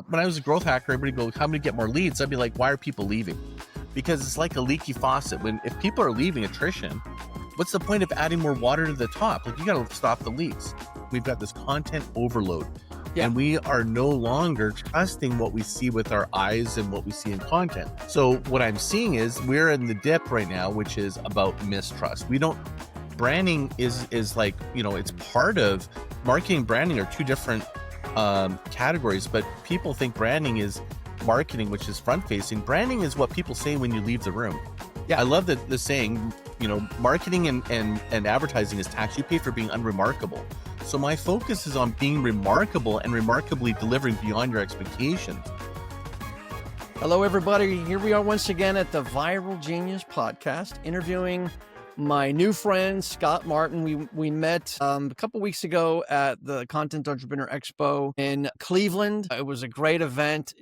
when I was a growth hacker, everybody go, how do we get more leads? I'd be like, why are people leaving? Because it's like a leaky faucet. If people are leaving, attrition, what's the point of adding more water to the top? Like, you got to stop the leaks. We've got this content overload. Yeah. And we are no longer trusting what we see with our eyes and what we see in content. So what I'm seeing is we're in the dip right now, which is about mistrust. Branding is like, it's part of marketing and branding are two different categories, but people think branding is marketing, which is front facing. Branding is what people say when you leave the room. Yeah. I love the saying, marketing and advertising is tax. You pay for being unremarkable. So my focus is on being remarkable and remarkably delivering beyond your expectations. Hello, everybody. Here we are once again at the Viral Genius Podcast, interviewing my new friend, Scott Martin. We met a couple weeks ago at the Content Entrepreneur Expo in Cleveland. It was a great event.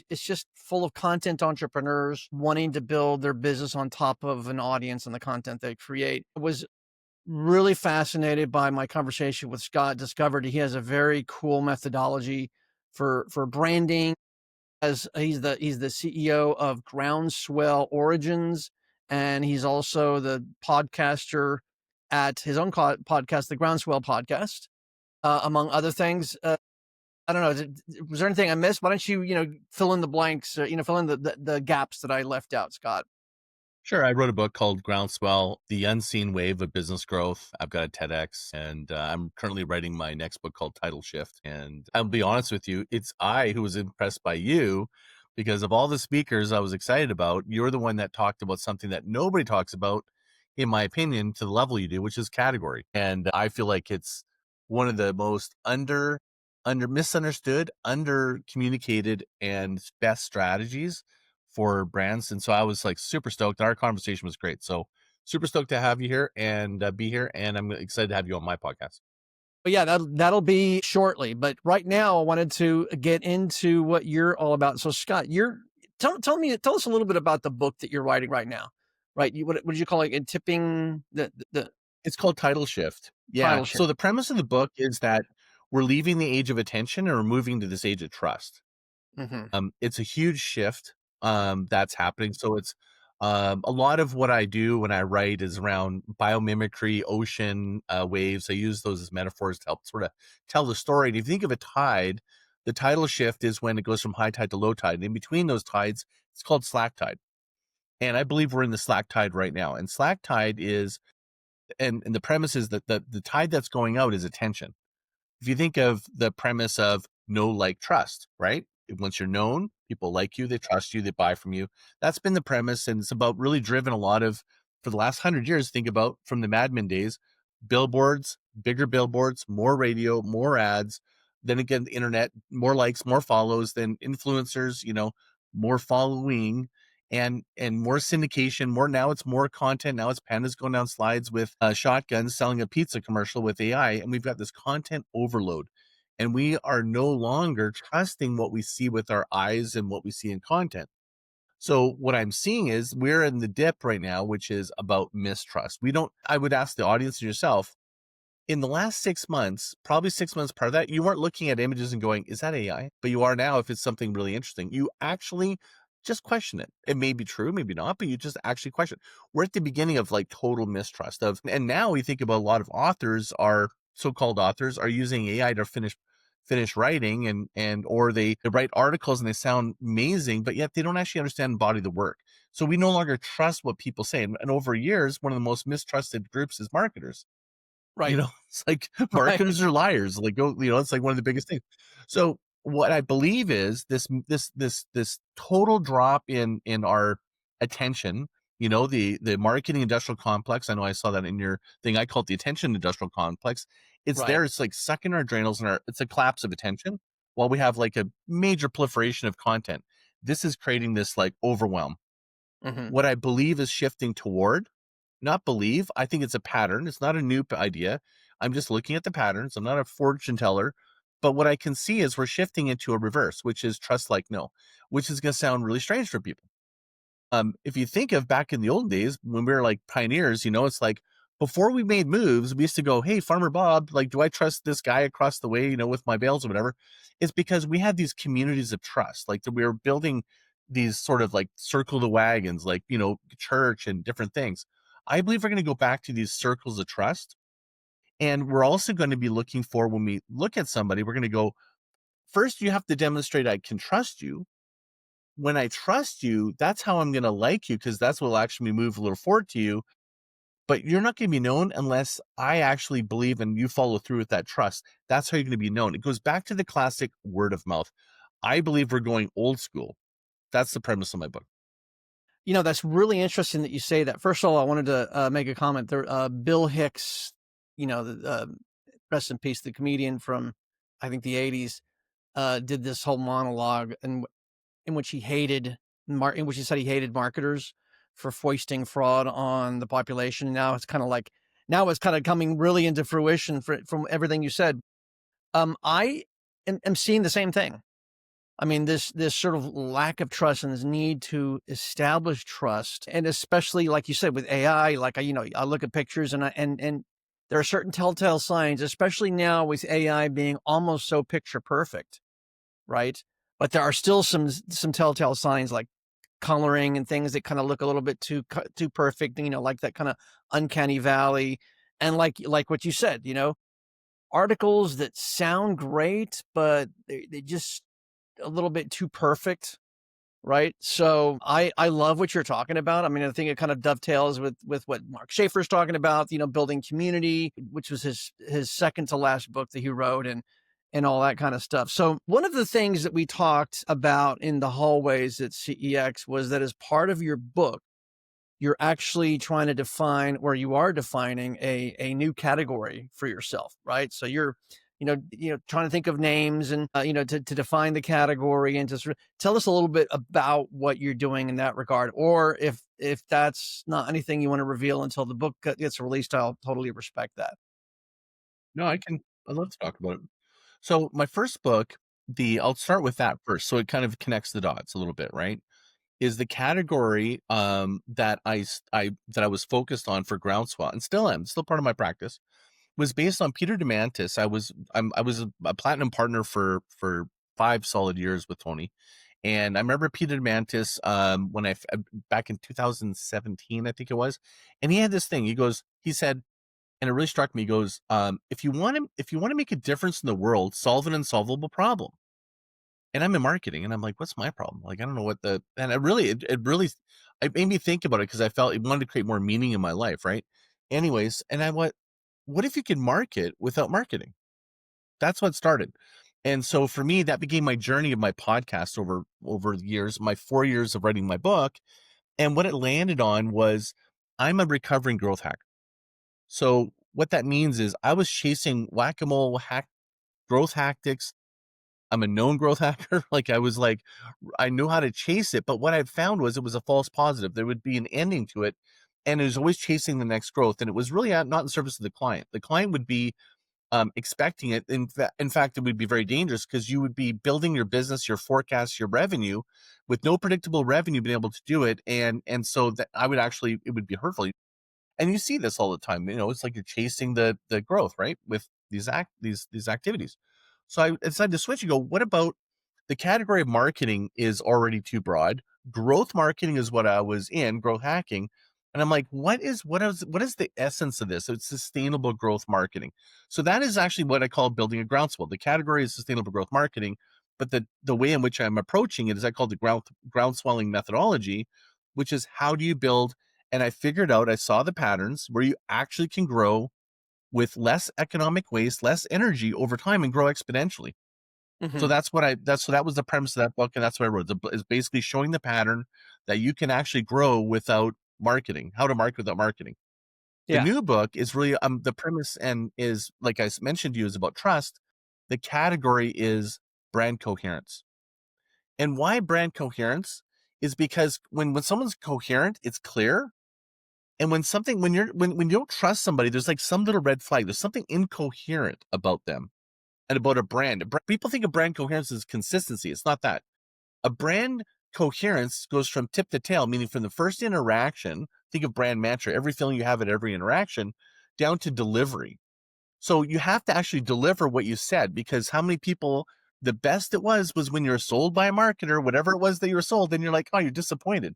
It's just full of content entrepreneurs wanting to build their business on top of an audience and the content they create. I was really fascinated by my conversation with Scott. Discovered he has a very cool methodology for branding. As he's the CEO of Groundswell Origins, and he's also the podcaster at his own podcast, the Groundswell Podcast, among other things. I don't know. Was there anything I missed? Why don't you, fill in the blanks, fill in the gaps that I left out, Scott? Sure. I wrote a book called Groundswell, The Unseen Wave of Business Growth. I've got a TEDx, and I'm currently writing my next book called Title Shift. And I'll be honest with you, it's I who was impressed by you, because of all the speakers I was excited about, you're the one that talked about something that nobody talks about, in my opinion, to the level you do, which is category. And I feel like it's one of the most misunderstood, under communicated, and best strategies for brands. And so I was like super stoked. Our conversation was great. So super stoked to have you here and be here. And I'm excited to have you on my podcast. But yeah, that'll be shortly. But right now I wanted to get into what you're all about. So Scott, tell us a little bit about the book that you're writing right now. Right. What did you call it? In tipping It's called Title Shift. Yeah. Title Shift. So the premise of the book is that we're leaving the age of attention and we're moving to this age of trust. Mm-hmm. It's a huge shift that's happening. So it's a lot of what I do when I write is around biomimicry, ocean waves. I use those as metaphors to help sort of tell the story. And if you think of a tide, the tidal shift is when it goes from high tide to low tide. And in between those tides, it's called slack tide. And I believe we're in the slack tide right now. And slack tide is, and the premise is that the tide that's going out is attention. If you think of the premise of know, like, trust, right? Once you're known, people like you, they trust you, they buy from you. That's been the premise. And it's about really driven a lot of, for the last 100 years, think about from the Mad Men days, billboards, bigger billboards, more radio, more ads. Then again, the internet, more likes, more follows, then influencers, more following and more syndication, now it's more content. Now it's pandas going down slides with shotguns selling a pizza commercial with AI. And we've got this content overload. And we are no longer trusting what we see with our eyes and what we see in content. So what I'm seeing is we're in the dip right now, which is about mistrust. I would ask the audience and yourself, in the last 6 months, probably 6 months prior to that, you weren't looking at images and going, is that AI? But you are now if it's something really interesting. You actually just question it. It may be true, maybe not, but you just actually question. We're at the beginning of like total mistrust and now we think about a lot of authors so-called authors are using AI to finish writing or they write articles and they sound amazing, but yet they don't actually understand and embody the work. So we no longer trust what people say. And over years, one of the most mistrusted groups is marketers. Right. It's like marketers are liars. Like, it's like one of the biggest things. So what I believe is this total drop in our attention, the marketing industrial complex. I know I saw that in your thing. I call it the attention industrial complex. It's right there. It's like sucking our adrenals and it's a collapse of attention while we have like a major proliferation of content. This is creating this like overwhelm. Mm-hmm. What I believe is shifting toward, not believe, I think it's a pattern. It's not a new idea. I'm just looking at the patterns. I'm not a fortune teller. But what I can see is we're shifting into a reverse, which is trust like no, which is going to sound really strange for people. If you think of back in the old days when we were like pioneers, it's like before we made moves, we used to go, hey, Farmer Bob, like, do I trust this guy across the way, with my bales or whatever? It's because we had these communities of trust, like that we were building these sort of like circle the wagons, like, church and different things. I believe we're going to go back to these circles of trust. And we're also going to be looking for, when we look at somebody, we're going to go, first, you have to demonstrate I can trust you. When I trust you, that's how I'm going to like you, because that's what will actually move a little forward to you. But you're not going to be known unless I actually believe and you follow through with that trust. That's how you're going to be known. It goes back to the classic word of mouth. I believe we're going old school. That's the premise of my book. That's really interesting that you say that. First of all, I wanted to make a comment there. Bill Hicks, rest in peace, the comedian from, I think, the 80s, did this whole monologue in which he said he hated marketers for foisting fraud on the population. Now it's kind of coming really into fruition from everything you said. I am seeing the same thing. I mean, this sort of lack of trust and this need to establish trust, and especially like you said with AI, like I look at pictures and there are certain telltale signs, especially now with AI being almost so picture perfect, right? But there are still some telltale signs like coloring and things that kind of look a little bit too perfect, like that kind of uncanny valley, and like what you said, articles that sound great, but they just a little bit too perfect, right? So I love what you're talking about. I mean, I think it kind of dovetails with what Mark Schaefer's talking about, building community, which was his second to last book that he wrote, and all that kind of stuff. So one of the things that we talked about in the hallways at CEX was that as part of your book, you're actually trying to define, or you are defining a new category for yourself, right? So you're, trying to think of names and, to define the category and to sort of tell us a little bit about what you're doing in that regard. Or if that's not anything you want to reveal until the book gets released, I'll totally respect that. No, I'd love to talk about it. So my first book, I'll start with that first. So it kind of connects the dots a little bit, right? Is the category that I was focused on for Groundswell, and still am, still part of my practice, was based on Peter Diamandis. I was a platinum partner for 5 solid years with Tony, and I remember Peter Diamandis when back in 2017, I think it was, and he had this thing. He said, and it really struck me. He goes, if you want to make a difference in the world, solve an unsolvable problem. And I'm in marketing, and I'm like, what's my problem? Like, I don't know what and it made me think about it, because I felt it wanted to create more meaning in my life, right? Anyways, and what if you could market without marketing? That's what started. And so for me, that became my journey of my podcast over the years, my 4 years of writing my book. And what it landed on was, I'm a recovering growth hacker. So what that means is I was chasing whack-a-mole growth tactics. I'm a known growth hacker. I knew how to chase it, but what I found was it was a false positive. There would be an ending to it, and it was always chasing the next growth. And it was really not in service of the client. The client would be expecting it. In fact, it would be very dangerous, because you would be building your business, your forecast, your revenue with no predictable revenue, being able to do it. And so that it would be hurtful. And you see this all the time. It's like you're chasing the growth, right? With these activities. So I decided to switch and go, what about the category of marketing is already too broad. Growth marketing is what I was in, growth hacking. And I'm like, what is the essence of this? It's sustainable growth marketing. So that is actually what I call building a groundswell. The category is sustainable growth marketing, but the way in which I'm approaching it is I call the groundswelling methodology, which is how do you build. And I figured out, I saw the patterns where you actually can grow with less economic waste, less energy over time, and grow exponentially. So Mm-hmm. that was the premise of that book, and that's what I wrote. Is basically showing the pattern that you can actually grow without marketing, how to market without marketing. The Yeah. new book is really the premise, and is, like I mentioned to you, is about trust. The category is brand coherence. And why brand coherence is because when someone's coherent, it's clear. And when you don't trust somebody, there's like some little red flag. There's something incoherent about them and about a brand. People think of brand coherence as consistency. It's not that. A brand coherence goes from tip to tail, meaning from the first interaction. Think of brand mantra. Every feeling you have at every interaction. down to delivery. So you have to actually deliver what you said, because how many people, the best it was when you're sold by a marketer, whatever it was that you were sold, and you're like, oh, you're disappointed.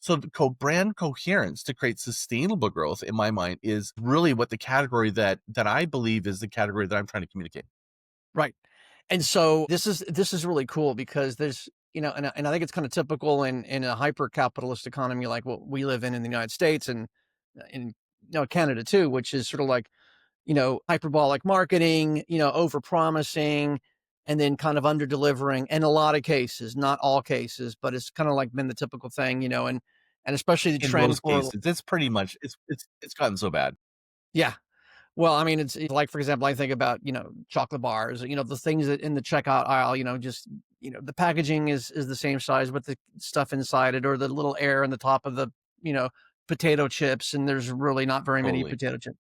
So the brand coherence to create sustainable growth, in my mind, is really what the category that I believe is the category that I'm trying to communicate. Right. And so this is really cool because there's, and I think it's kind of typical in a hyper capitalist economy like what we live in the United States and in Canada too, which is sort of like, hyperbolic marketing, over promising and then kind of under delivering in a lot of cases, not all cases, but it's kind of like been the typical thing, and especially the In trend most for, cases, it's pretty much it's gotten so bad. yeah. Well, I mean, it's like, for example, I think about, chocolate bars, the things that in the checkout aisle, just, the packaging is the same size, but the stuff inside it or the little air in the top of the, you know, potato chips, and there's really not very many Totally. potato chips,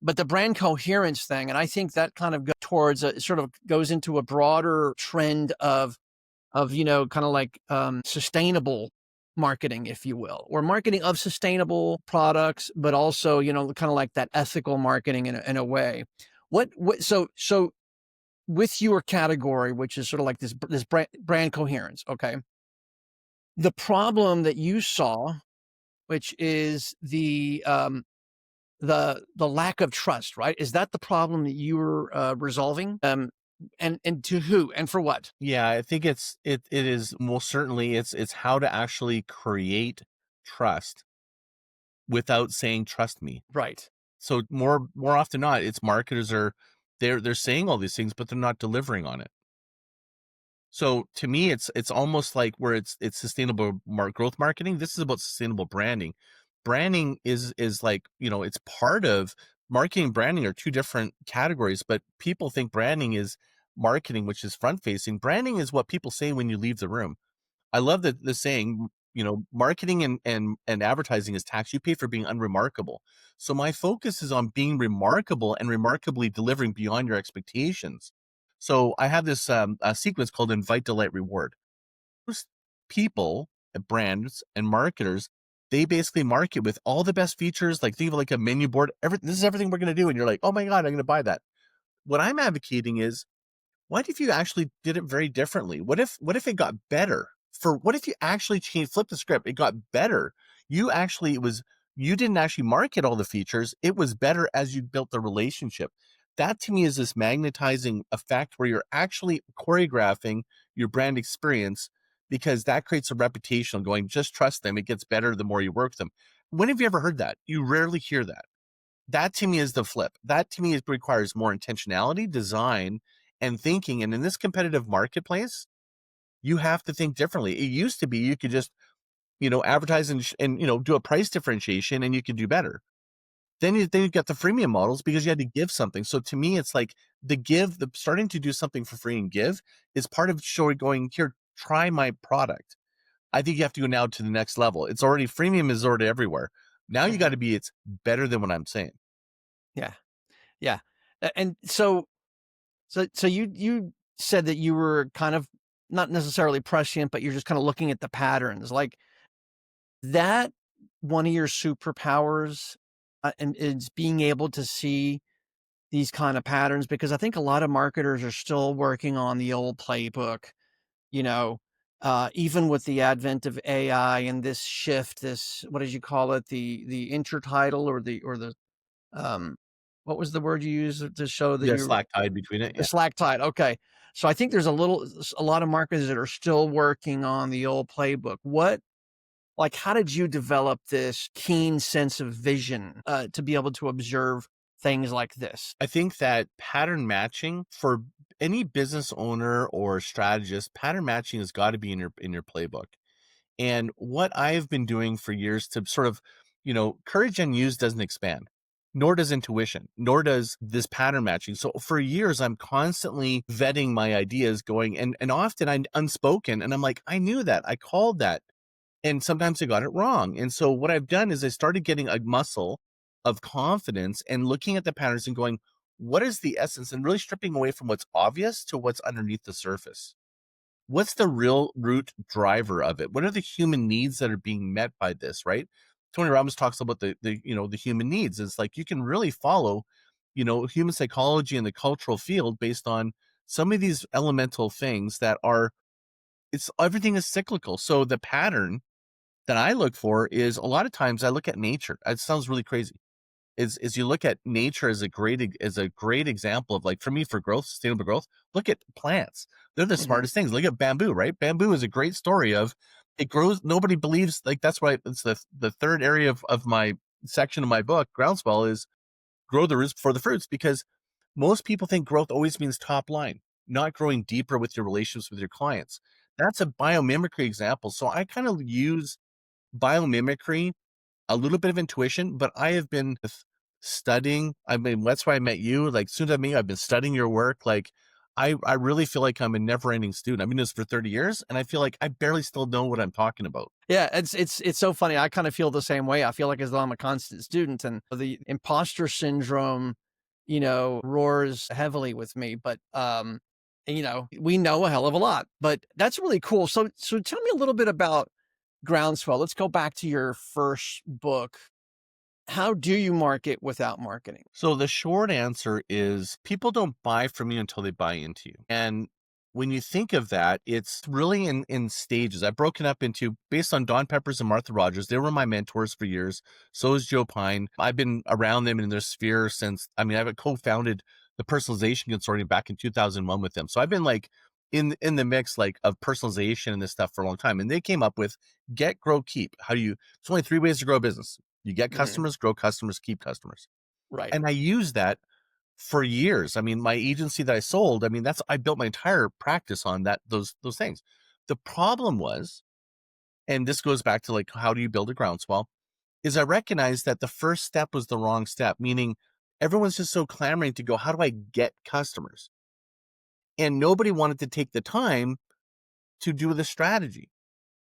but the brand coherence thing, and I think that kind of goes towards sort of goes into a broader trend of, kind of like, sustainable marketing, if you will, or marketing of sustainable products, but also, kind of like that ethical marketing in a way. So with your category, which is sort of like this brand coherence, okay? The problem that you saw, which is the lack of trust, right? Is that the problem that you were resolving? And to who and for what? Yeah, I think it is most certainly it's how to actually create trust without saying trust me. Right. So more often not, it's marketers are they're saying all these things, but they're not delivering on it. So to me, it's almost like where it's sustainable growth marketing. This is about sustainable branding. Branding is like, it's part of marketing and branding are two different categories, but people think branding is marketing, which is front facing. Branding is what people say when you leave the room. I love the saying, marketing and advertising is tax. You pay for being unremarkable. So my focus is on being remarkable and remarkably delivering beyond your expectations. So I have this a sequence called invite, delight, reward. Most people, brands and marketers, they basically market with all the best features. Like think of like a menu board. This is everything we're going to do. And you're like, oh my God, I'm going to buy that. What I'm advocating is, what if you actually did it very differently? What if it got better? What if you actually flip the script? It got better. You didn't actually market all the features. It was better as you built the relationship. That to me is this magnetizing effect where you're actually choreographing your brand experience, because that creates a reputation of going, just trust them. It gets better the more you work with them. When have you ever heard that? You rarely hear that. That to me is the flip. That to me requires more intentionality, design, and thinking. And in this competitive marketplace, you have to think differently. It used to be you could just, advertise and do a price differentiation and you could do better. Then you got the freemium models because you had to give something. So to me, it's like the starting to do something for free and give is part of showing going, here, try my product. I think you have to go now to the next level. Freemium is already everywhere. Now you got to be, it's better than what I'm saying. Yeah. Yeah. And so you said that you were kind of not necessarily prescient, but you're just kind of looking at the patterns. Like that one of your superpowers, and is being able to see these kind of patterns, because I think a lot of marketers are still working on the old playbook, you know, even with the advent of AI and this shift, this, what did you call it? The intertitle or the um, what was the word you used to show that Yeah, you slack tide between it. the Yeah. slack tide? Okay. So I think there's a lot of marketers that are still working on the old playbook. How did you develop this keen sense of vision, to be able to observe things like this? I think that pattern matching for any business owner or strategist, pattern matching has got to be in your playbook. And what I've been doing for years to sort of, courage unused doesn't expand, nor does intuition, nor does this pattern matching. So for years, I'm constantly vetting my ideas going, and often I'm unspoken. And I'm like, I knew that, I called that. And sometimes I got it wrong. And so what I've done is I started getting a muscle of confidence and looking at the patterns and going, what is the essence, and really stripping away from what's obvious to what's underneath the surface. What's the real root driver of it? What are the human needs that are being met by this, right? Tony Robbins talks about the human needs. It's like you can really follow, human psychology in the cultural field based on some of these elemental things that are, everything is cyclical. So the pattern that I look for is, a lot of times I look at nature. It sounds really crazy. Is you look at nature as a great example of, like, for me, for growth, sustainable growth. Look at plants; they're the Mhm. smartest things. Look at bamboo, right? Bamboo is a great story of, it grows. Nobody believes, like, that's why it's the third area of my section of my book, Groundswell, is grow the roots before the fruits, because most people think growth always means top line, not growing deeper with your relationships with your clients. That's a biomimicry example. So I kind of use biomimicry, a little bit of intuition, but I have been studying. I mean, that's why I met you. Like, soon as I met you, I've been studying your work. Like, I really feel like I'm a never ending student. I've been doing this for 30 years, and I feel like I barely still know what I'm talking about. Yeah, it's so funny. I kind of feel the same way. I feel like as though I'm a constant student, and the imposter syndrome, roars heavily with me. But we know a hell of a lot. But that's really cool. So tell me a little bit about Groundswell. Let's go back to your first book. How do you market without marketing? So the short answer is, people don't buy from you until they buy into you. And when you think of that, it's really in stages. I've broken up into, based on Don Peppers and Martha Rogers. They were my mentors for years. So is Joe Pine. I've been around them in their sphere since, I've co-founded the Personalization Consortium back in 2001 with them. So I've been, like, in the mix, like, of personalization and this stuff for a long time. And they came up with get, grow, keep. There's only 3 ways to grow a business. You get Mhm. customers, grow customers, keep customers. Right. And I used that for years. My agency that I sold, I built my entire practice on those things. The problem was, and this goes back to, like, how do you build a groundswell, is I recognized that the first step was the wrong step, meaning everyone's just so clamoring to go, how do I get customers? And nobody wanted to take the time to do the strategy.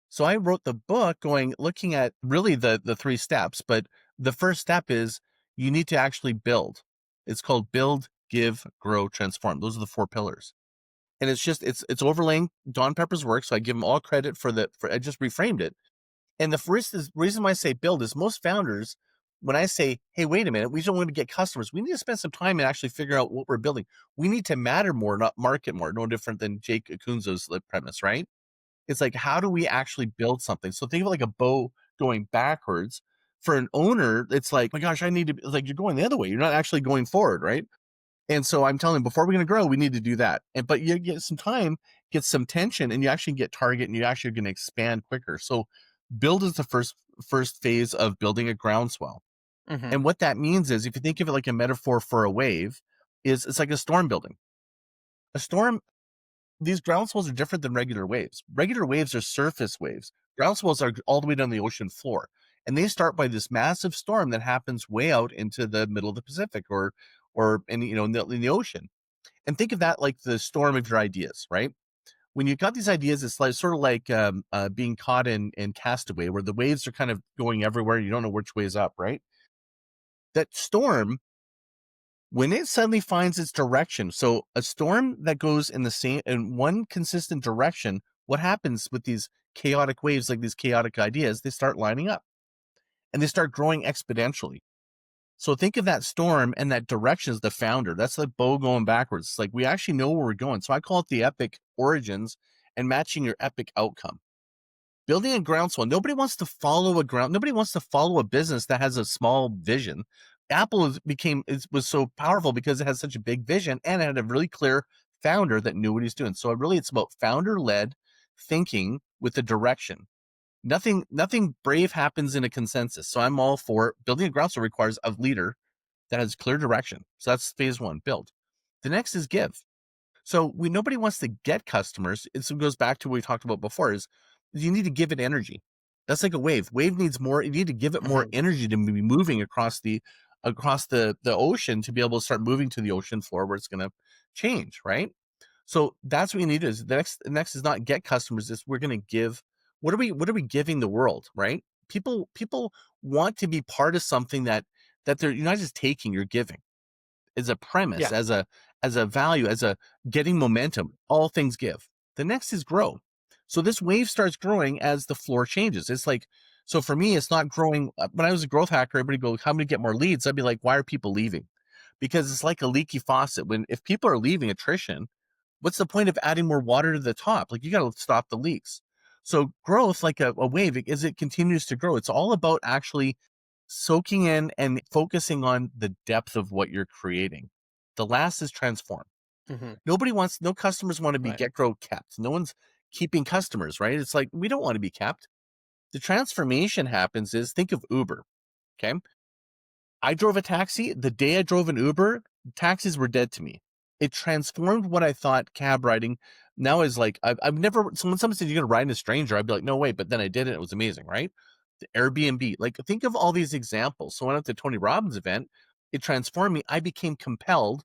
So I wrote the book looking at really the 3 steps, but the first step is, you need to actually build. It's called build, give, grow, transform. Those are the 4 pillars. And it's overlaying Don Pepper's work. So I give him all credit I just reframed it. And the first reason why I say build is, most founders, when I say, hey, wait a minute, we don't want to get customers, we need to spend some time and actually figure out what we're building. We need to matter more, not market more. No different than Jake Akunzo's premise, right? It's like, how do we actually build something? So think of, like, a bow going backwards. For an owner, it's like, my gosh, like, you're going the other way. You're not actually going forward, right? And so I'm telling them, before we're going to grow, we need to do that. But you get some time, get some tension, and you actually get target, and you actually are going to expand quicker. So build is the first phase of building a groundswell. Mhm. And what that means is, if you think of it like a metaphor for a wave, is it's like a storm building. A storm These groundswells are different than regular waves. Regular waves are surface waves. Groundswells are all the way down the ocean floor. And they start by this massive storm that happens way out into the middle of the Pacific, or in the ocean. And think of that like the storm of your ideas, right? When you've got these ideas, it's like sort of like being caught in Castaway, where the waves are kind of going everywhere. You don't know which way is up, right? That storm, when it suddenly finds its direction, so a storm that goes in one consistent direction, what happens with these chaotic waves, like these chaotic ideas, they start lining up and they start growing exponentially. So think of that storm, and that direction as the founder. That's the bow going backwards. It's like, we actually know where we're going. So I call it the epic origins, and matching your epic outcome. Building a groundswell. Nobody wants to follow a business that has a small vision. Apple was so powerful because it has such a big vision, and it had a really clear founder that knew what he's doing. So really, it's about founder-led thinking with a direction. Nothing brave happens in a consensus. So I'm all for building a groundswell. Requires a leader that has clear direction. So that's phase 1, build. The next is give. So nobody wants to get customers. It goes back to what we talked about before, is you need to give it energy. That's like a wave. Wave needs more. You need to give it more Mhm. energy to be moving across the ocean, to be able to start moving to the ocean floor, where it's going to change, right? So that's what you need. Is the next is not get customers. Is we're going to give. What are we giving the world, right? People want to be part of something you're not just taking, you're giving. As a premise, Yeah. as a value, as a getting momentum. All things give. The next is grow. So this wave starts growing as the floor changes. It's like, So for me, it's not growing. When I was a growth hacker, everybody go, how many get more leads? I'd be like, why are people leaving? Because it's like a leaky faucet. If people are leaving, attrition, what's the point of adding more water to the top? Like, you got to stop the leaks. So growth, like a wave, as it continues to grow, it's all about actually soaking in and focusing on the depth of what you're creating. The last is transform. No customers want to be get, grow, kept. No one's keeping customers, right? It's like, we don't want to be kept. The transformation happens is, think of Uber. Okay. I drove a taxi. The day I drove an Uber, taxis were dead to me. It transformed what I thought cab riding now is like. I've never, someone said you're going to ride in a stranger, I'd be like, no way. But then I did it. It was amazing, right? The Airbnb, like, think of all these examples. So when I went to Tony Robbins' event, it transformed me. I became compelled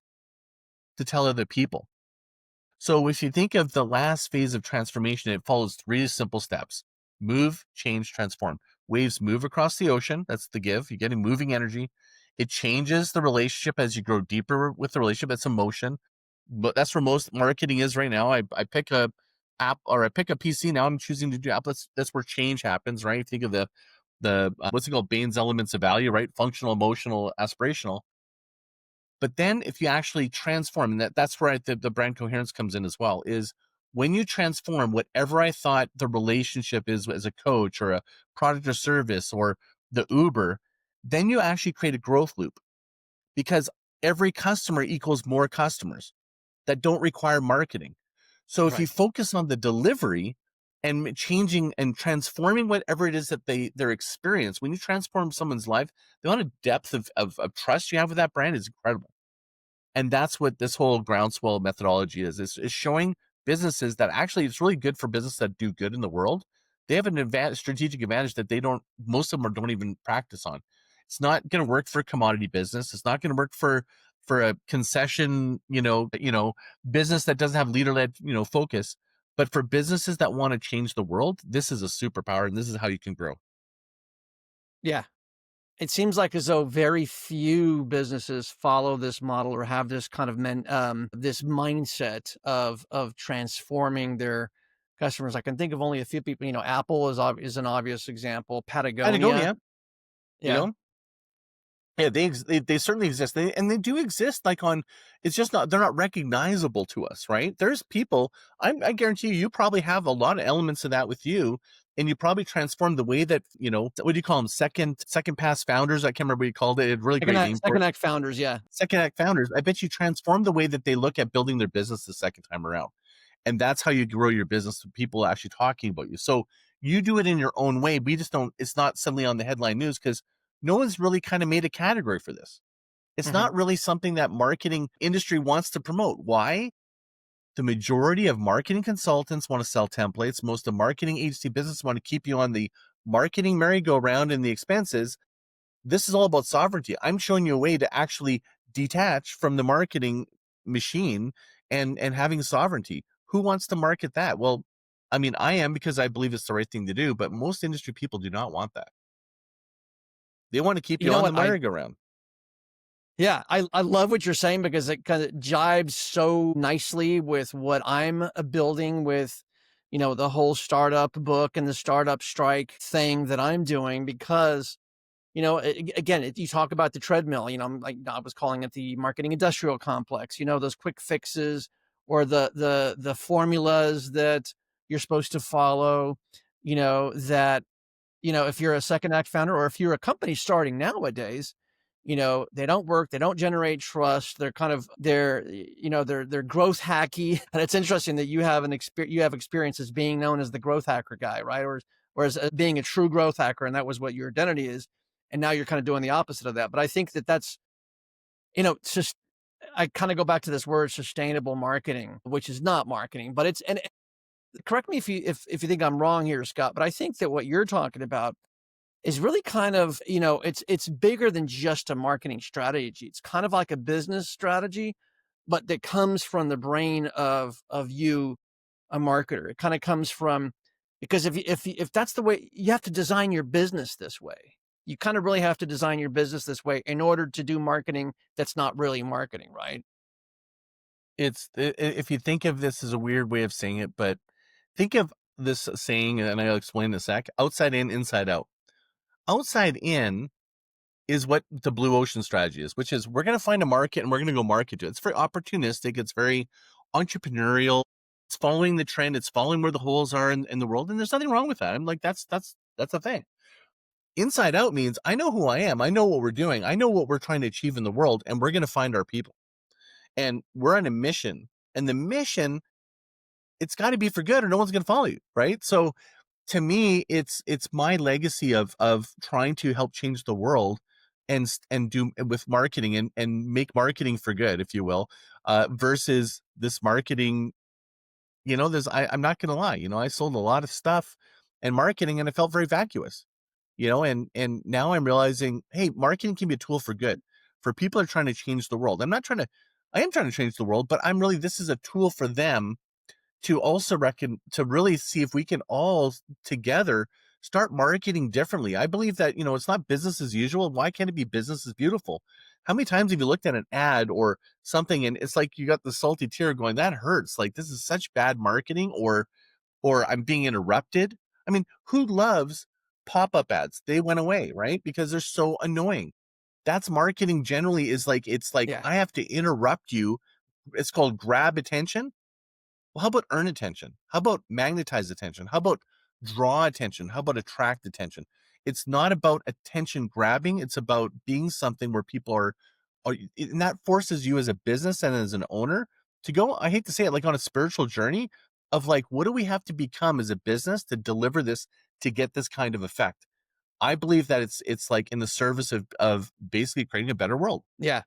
to tell other people. So if you think of the last phase of transformation, it follows 3 simple steps: move, change, transform. Waves move across the ocean. That's the give. You're getting moving energy. It changes the relationship as you grow deeper with the relationship. That's emotion. But that's where most marketing is right now. I pick a app, or I pick a PC. Now I'm choosing to do app. That's where change happens, right? Think of the what's it called? Bain's elements of value, right? Functional, emotional, aspirational. But then if you actually transform, and that's where the brand coherence comes in as well, is when you transform whatever I thought the relationship is as a coach or a product or service or the Uber, then you actually create a growth loop, because every customer equals more customers that don't require marketing. So if you focus on the delivery and changing and transforming whatever it is that their experience, when you transform someone's life, the amount of depth of trust you have with that brand is incredible. And that's what this whole groundswell methodology is showing businesses that actually it's really good for businesses that do good in the world. They have an strategic advantage that most of them don't even practice on. It's not going to work for a commodity business. It's not going to work for a concession, business that doesn't have leader-led, focus. But for businesses that want to change the world, this is a superpower, and this is how you can grow. Yeah. It seems like as though very few businesses follow this model or have this kind of this mindset of transforming their customers. I can think of only a few people. Apple is an obvious example. Patagonia, you yeah. know, Yeah, they certainly exist. They do exist, like, on, it's just not, they're not recognizable to us, right? There's people, I guarantee you probably have a lot of elements of that with you, and you probably transform the way that, what do you call them? Second pass founders. I can't remember what you called it. A really great name for it. Second act founders, yeah. Second act founders. I bet you transform the way that they look at building their business the second time around. And that's how you grow your business with people actually talking about you. So you do it in your own way. We just don't, it's not suddenly on the headline news because no one's really kind of made a category for this. It's not really something that marketing industry wants to promote. Why? The majority of marketing consultants want to sell templates. Most of marketing agency business want to keep you on the marketing merry-go-round and the expenses. This is all about sovereignty. I'm showing you a way to actually detach from the marketing machine and having sovereignty. Who wants to market that? Well, I mean, I am, because I believe it's the right thing to do, but most industry people do not want that. They want to keep you on the merry-go-round. Yeah, I love what you're saying, because it kind of jibes so nicely with what I'm building with, the whole startup book and the startup strike thing that I'm doing. Because, again, you talk about the treadmill, like I was calling it the marketing industrial complex, those quick fixes or the formulas that you're supposed to follow, that, if you're a second act founder or if you're a company starting nowadays, they don't work, they don't generate trust. They're kind of, they're growth hacky. And it's interesting that you have experience as being known as the growth hacker guy, right? Or as being a true growth hacker. And that was what your identity is. And now you're kind of doing the opposite of that. But I think that's, it's just, I kind of go back to this word sustainable marketing, which is not marketing, but and correct me if you think I'm wrong here, Scott, but I think that what you're talking about is really kind of, it's bigger than just a marketing strategy. It's kind of like a business strategy, but that comes from the brain of you, a marketer. It kind of comes from, because if that's the way, you have to design your business this way. You kind of really have to design your business this way in order to do marketing that's not really marketing, right? If you think of this as a weird way of saying it, but think of this saying, and I'll explain in a sec: outside in, inside out. outside in is what the blue ocean strategy is, which is we're going to find a market and we're going to go market to it. It's very opportunistic. It's very entrepreneurial. It's following the trend. It's following where the holes are in the world. And there's nothing wrong with that. I'm like, that's a thing. Inside out means I know who I am. I know what we're doing. I know what we're trying to achieve in the world, and we're going to find our people. And we're on a mission. And the mission, it's got to be for good or no one's going to follow you. Right. So to me, it's my legacy of trying to help change the world and do with marketing and make marketing for good, if you will, versus this marketing. I'm not going to lie. I sold a lot of stuff and marketing, and it felt very vacuous. And now I'm realizing, hey, marketing can be a tool for good, for people who are trying to change the world. I am trying to change the world, but this is a tool for them to also to really see if we can all together start marketing differently. I believe that, it's not business as usual. Why can't it be business as beautiful? How many times have you looked at an ad or something and it's like you got the salty tear going, that hurts. Like, this is such bad marketing, or I'm being interrupted. I mean, who loves pop-up ads? They went away, right? Because they're so annoying. That's marketing generally, is like, it's like, Yeah. I have to interrupt you. It's called grab attention. Well, how about earn attention? How about magnetize attention? How about draw attention? How about attract attention? It's not about attention grabbing. It's about being something where people and that forces you as a business and as an owner to go, I hate to say it, like on a spiritual journey of like, what do we have to become as a business to deliver this, to get this kind of effect? I believe that it's like in the service of basically creating a better world. Yeah.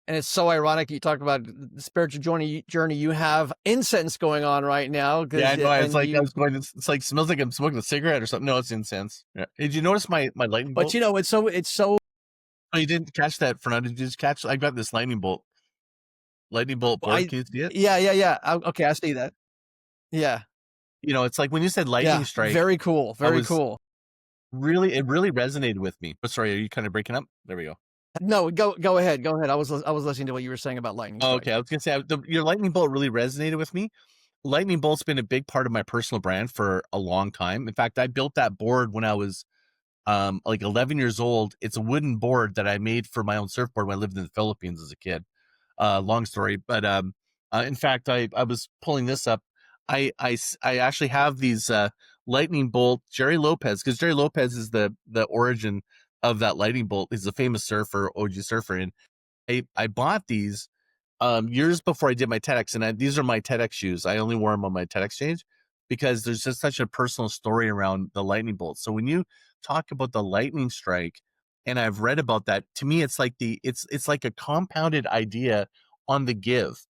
And it's so ironic you talk about the spiritual journey. You have incense going on right now. Yeah, I know. I was like, I You, was going. It's like smells like I'm smoking a cigarette or something. No, it's incense. Yeah. Did you notice my lightning but bolt? it's so, Oh, you didn't catch that, Fernando? Did you just catch? I got this lightning bolt board. Can you see it? yeah. Okay. I see that. Yeah. It's like when you said lightning Yeah. strike, Very cool. I Very was cool. it really resonated with me. But sorry, are you kind of breaking up? There we go. No, go ahead. Go ahead. I was listening to what you were saying about lightning Oh, strike. okay, I was gonna say your lightning bolt really resonated with me. Lightning bolt's been a big part of my personal brand for a long time. In fact, I built that board when I was like 11 years old. It's a wooden board that I made for my own surfboard when I lived in the Philippines as a kid. Long story, but in fact, I was pulling this up. I actually have these lightning bolt Jerry Lopez, because Jerry Lopez is the origin of that lightning bolt. He's a famous surfer, OG surfer, and I bought these years before I did my TEDx, and these are my TEDx shoes. I only wore them on my TEDx change because there's just such a personal story around the lightning bolt. So when you talk about the lightning strike, and I've read about that, to me, it's like it's like a compounded idea on the give.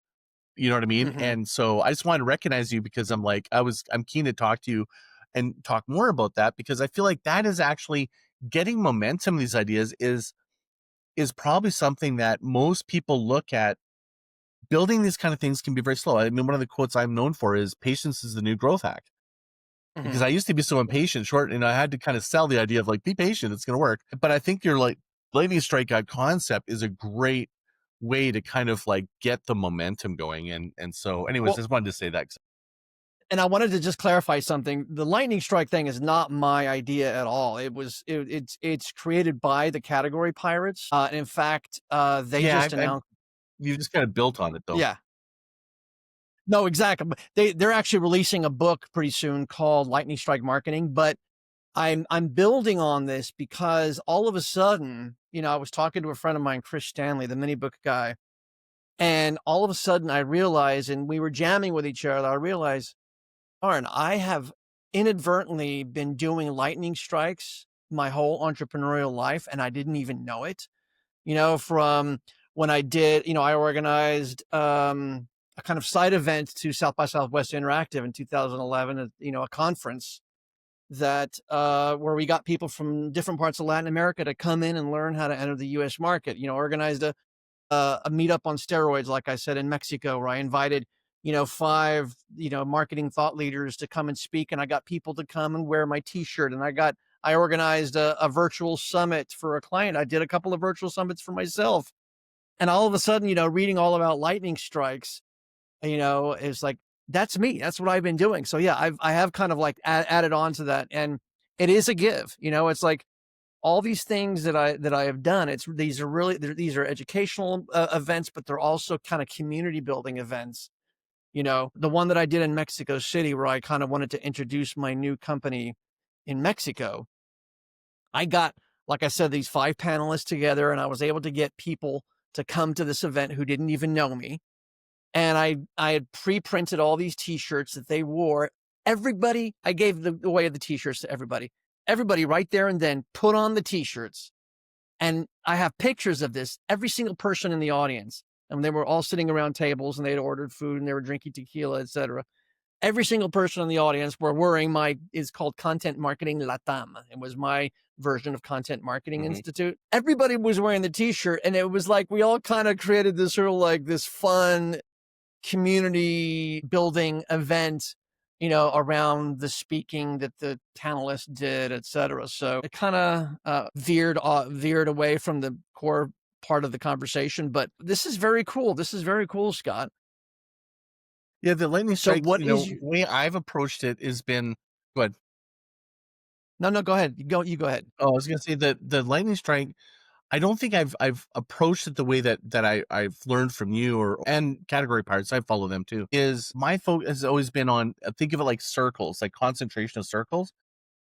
You know what I mean? Mm-hmm. And so I just want to recognize you, because I'm keen to talk to you and talk more about that, because I feel like that is actually getting momentum. These ideas is probably something that most people look at. Building these kind of things can be very slow. I mean, one of the quotes I'm known for is patience is the new growth hack, because Mm-hmm. I used to be so impatient, and I had to kind of sell the idea of like, be patient, it's going to work. But I think your like lightning strike out concept is a great way to kind of like get the momentum going. And so anyways, I Well, just wanted to say that. and I wanted to just clarify something. The lightning strike thing is not my idea at all. It's created by the Category Pirates. And in fact, they Yeah, just announced. you just kind of built on it though. Yeah. No, exactly. But they're actually releasing a book pretty soon called Lightning Strike Marketing. But I'm building on this because all of a sudden, I was talking to a friend of mine, Chris Stanley, the mini book guy, and all of a sudden I realized, and we were jamming with each other, I realized, darn, I have inadvertently been doing lightning strikes my whole entrepreneurial life, and I didn't even know it. From when I did, I organized a kind of side event to South by Southwest Interactive in 2011, a conference that where we got people from different parts of Latin America to come in and learn how to enter the U.S. market. Organized a meetup on steroids, like I said, in Mexico, where I invited, 5, marketing thought leaders to come and speak. And I got people to come and wear my t-shirt. And I organized a virtual summit for a client. I did a couple of virtual summits for myself. And all of a sudden, reading all about lightning strikes, it's like, that's me. That's what I've been doing. So yeah, I have kind of like added on to that. And it is a give, it's like, all these things that I have done, these are educational events, but they're also kind of community building events. The one that I did in Mexico City, where I kind of wanted to introduce my new company in Mexico. I got, like I said, these 5 panelists together, and I was able to get people to come to this event who didn't even know me. And I had pre-printed all these t-shirts that they wore. Everybody, I gave away the t-shirts to everybody. Everybody right there and then put on the t-shirts. And I have pictures of this, every single person in the audience. And they were all sitting around tables and they had ordered food and they were drinking tequila, etc. Every single person in the audience were wearing is called Content Marketing Latam. It was my version of Content Marketing Institute. Everybody was wearing the t-shirt, and it was like we all kind of created this sort of like this fun community building event, around the speaking that the panelists did, etc. So it kind of veered away from the core part of the conversation, but this is very cool. This is very cool, Scott. Yeah, the lightning strike, the way I've approached it has been, go ahead. No, go ahead. You go ahead. Oh, I was going to say that the lightning strike, I don't think I've approached it the way that I've learned from you and Category Pirates. I follow them too. Is my focus has always been on, think of it like circles, like concentration of circles.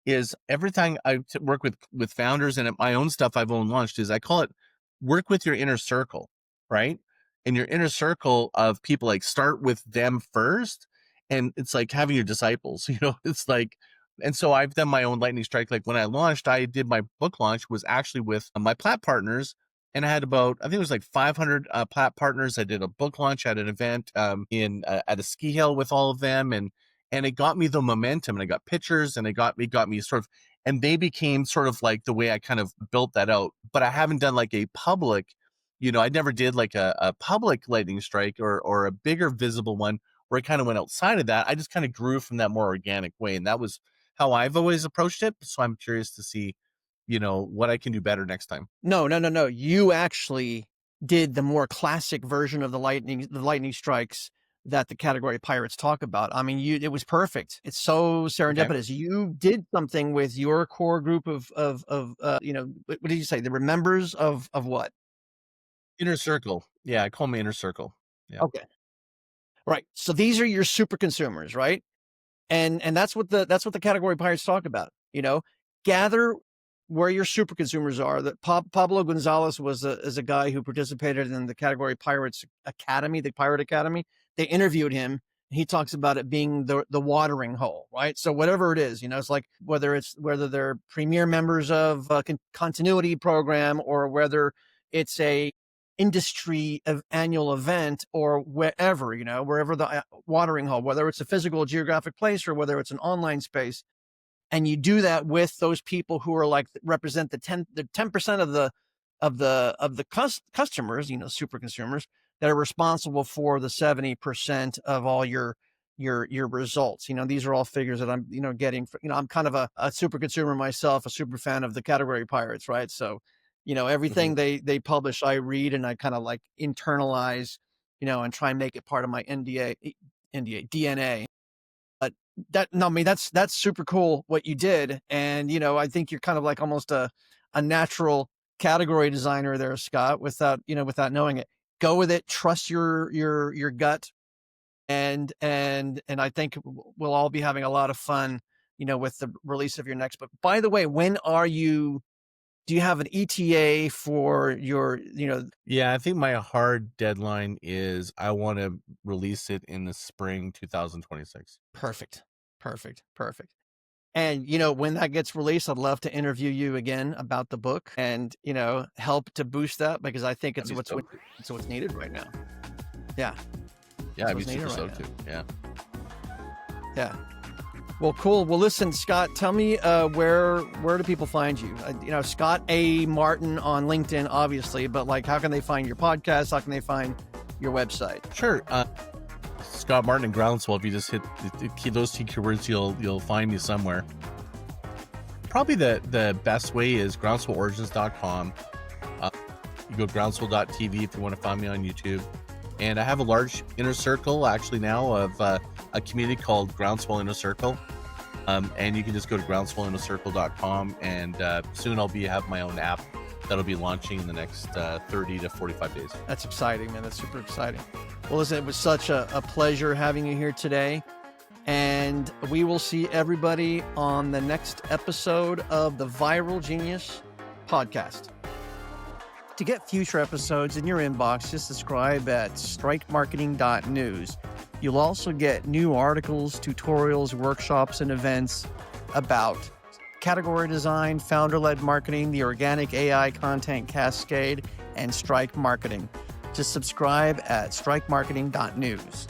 Is everything I work with founders and at my own stuff I've launched is I call it work with your inner circle, right? And your inner circle of people, like start with them first. And it's like having your disciples, it's like, and so I've done my own lightning strike. Like when I launched, I did my book launch was actually with my plat partners. And I had I think it was like 500 plat partners. I did a book launch at an event at a ski hill with all of them. And it got me the momentum, and I got pictures, and it got me sort of, and they became sort of like the way I kind of built that out. But I haven't done like a public, I never did like a public lightning strike or a bigger visible one where I kind of went outside of that. I just kind of grew from that more organic way. And that was how I've always approached it. So I'm curious to see, what I can do better next time. No. You actually did the more classic version of the lightning strikes that the Category Pirates talk about. I mean, it was perfect. It's so serendipitous. Okay. You did something with your core group of what did you say? There were members of what? Inner circle. Yeah, I call them inner circle. Yeah. Okay. Right. So these are your super consumers, right? And that's what the Category Pirates talk about. Gather where your super consumers are. That Pablo Gonzalez is a guy who participated in the Category Pirates Academy, the Pirate Academy. They interviewed him. He talks about it being the watering hole, right? So whatever it is, it's like whether they're premier members of a continuity program, or whether it's a industry of annual event, or wherever the watering hole, whether it's a physical geographic place or whether it's an online space. And you do that with those people who are like represent the 10% of the customers, super consumers that are responsible for the 70% of all your results. These are all figures that I'm, getting, I'm kind of a super consumer myself, a super fan of the Category Pirates, right? So, everything they publish, I read, and I kind of like internalize, and try and make it part of my DNA. But that's super cool what you did. And, I think you're kind of like almost a natural category designer there, Scott, without knowing it. Go with it, trust your gut. And I think we'll all be having a lot of fun, with the release of your next book. By the way, do you have an ETA for your, Yeah, I think my hard deadline is I want to release it in the spring 2026. Perfect. And, when that gets released, I'd love to interview you again about the book and, help to boost that, because I think it's what's needed right now. Yeah. Yeah, I'd be super stoked too. Yeah. Yeah. Well, cool. Well, listen, Scott, tell me where do people find you? Scott A. Martin on LinkedIn, obviously, but like, how can they find your podcast? How can they find your website? Sure. Scott Martin and Groundswell. If you just hit those two keywords, you'll find me somewhere. Probably the best way is groundswellorigins.com. You go groundswell.tv if you want to find me on YouTube. And I have a large inner circle actually now of a community called Groundswell Inner Circle. And you can just go to groundswellinacircle.com, and soon I'll have my own app that'll be launching in the next 30 to 45 days. That's exciting, man. That's super exciting. Well, listen, it was such a pleasure having you here today. And we will see everybody on the next episode of the Viral Genius podcast. To get future episodes in your inbox, just subscribe at strikemarketing.news. You'll also get new articles, tutorials, workshops, and events about category design, founder-led marketing, the organic AI content cascade, and Strike Marketing. Just subscribe at strikemarketing.news.